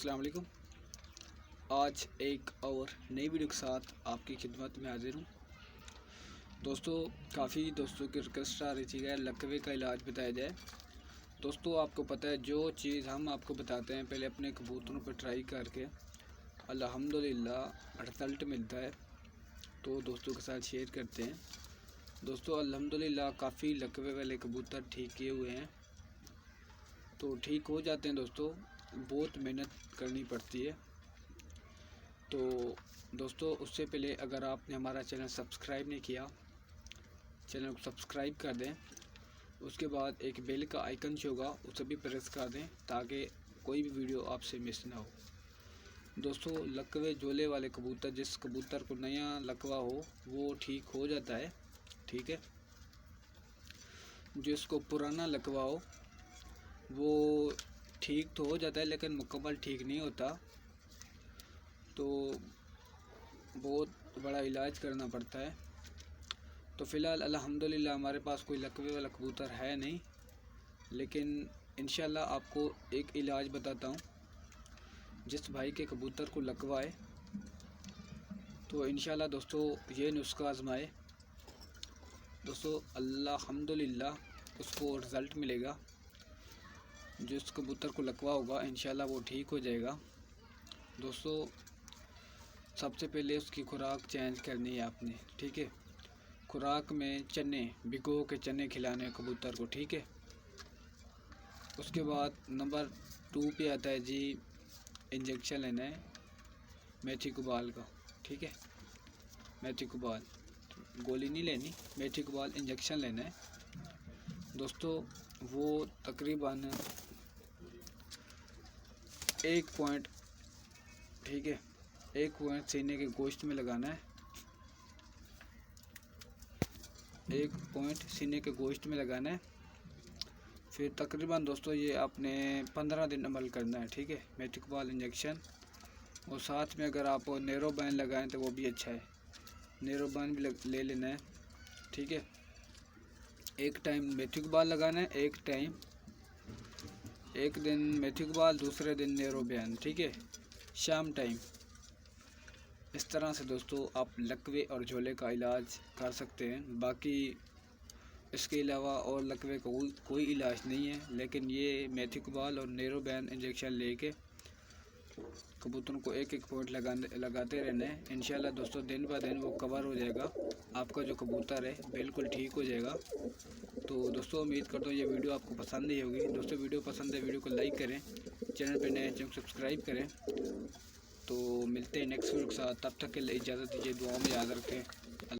अस्सलाम वालेकुम। आज एक और नई वीडियो के साथ आपकी खिदमत में हाजिर हूँ। दोस्तों, काफ़ी दोस्तों की रिक्वेस्ट आ रही थी कि लकवे का इलाज बताया जाए। दोस्तों, आपको पता है जो चीज़ हम आपको बताते हैं पहले अपने कबूतरों पर ट्राई करके अल्हम्दुलिल्लाह रिज़ल्ट मिलता है तो दोस्तों के साथ शेयर करते हैं। दोस्तों, अल्हम्दुलिल्लाह काफ़ी लकवे वाले कबूतर ठीक किए हुए हैं तो ठीक हो जाते हैं। दोस्तों, बहुत मेहनत करनी पड़ती है। तो दोस्तों, उससे पहले अगर आपने हमारा चैनल सब्सक्राइब नहीं किया, चैनल को सब्सक्राइब कर दें। उसके बाद एक बेल का आइकन होगा उसे भी प्रेस कर दें ताकि कोई भी वीडियो आपसे मिस ना हो। दोस्तों, लकवे जोले वाले कबूतर, जिस कबूतर को नया लकवा हो वो ठीक हो जाता है, ठीक है। जिसको पुराना लकवा हो वो ठीक तो हो जाता है लेकिन मुकम्मल ठीक नहीं होता, तो बहुत बड़ा इलाज करना पड़ता है। तो फ़िलहाल अल्हम्दुलिल्लाह हमारे पास कोई लकवे वाला कबूतर है नहीं, लेकिन इंशाल्लाह आपको एक इलाज बताता हूँ। जिस भाई के कबूतर को लकवा है तो इंशाल्लाह दोस्तों ये नुस्खा आजमाए। दोस्तों, अल्हम्दुलिल्लाह उसको रिज़ल्ट मिलेगा। जिस कबूतर को लकवा होगा इंशाल्लाह वो ठीक हो जाएगा। दोस्तों, सबसे पहले उसकी खुराक चेंज करनी है आपने, ठीक है। खुराक में चने, भिगो के चने खिलाने हैं कबूतर को, ठीक है। उसके बाद नंबर 2 पे आता है जी, इंजेक्शन लेना है मेथी कुबाल का, ठीक है। मेथी कुबाल गोली नहीं लेनी, मेथी कुबाल इंजेक्शन लेना है। दोस्तों, वो तकरीबन 1 पॉइंट, ठीक है, 1 पॉइंट सीने के गोश्त में लगाना है। 1 पॉइंट सीने के गोश्त में लगाना है। फिर तकरीबन दोस्तों ये आपने 15 दिन अमल करना है, ठीक है। मेथिकबाल इंजेक्शन और साथ में अगर आप नेरोबैन लगाएं तो वो भी अच्छा है। नेरोबैन भी ले लेना है, ठीक है। एक टाइम मेथिकबाल लगाना है, एक दिन मेथिकबाल, दूसरे दिन नेरोबैन, ठीक है, शाम टाइम। इस तरह से दोस्तों आप लकवे और झोले का इलाज कर सकते हैं। बाकी इसके अलावा और लकवे का कोई इलाज नहीं है, लेकिन ये मेथिकबाल और नेरोबैन इंजेक्शन लेके कबूतरों को एक पॉइंट लगाते रहना है। इंशाल्लाह दोस्तों दिन ब दिन वो कवर हो जाएगा, आपका जो कबूतर है बिल्कुल ठीक हो जाएगा। तो दोस्तों, उम्मीद करता हूँ ये वीडियो आपको पसंद ही होगी। दोस्तों, वीडियो पसंद है वीडियो को लाइक करें, चैनल पर नए चैनल सब्सक्राइब करें। तो मिलते हैं नेक्स्ट वीडियो के साथ, तब तक के लिए इजाज़त दीजिए, दुआ में याद रखें।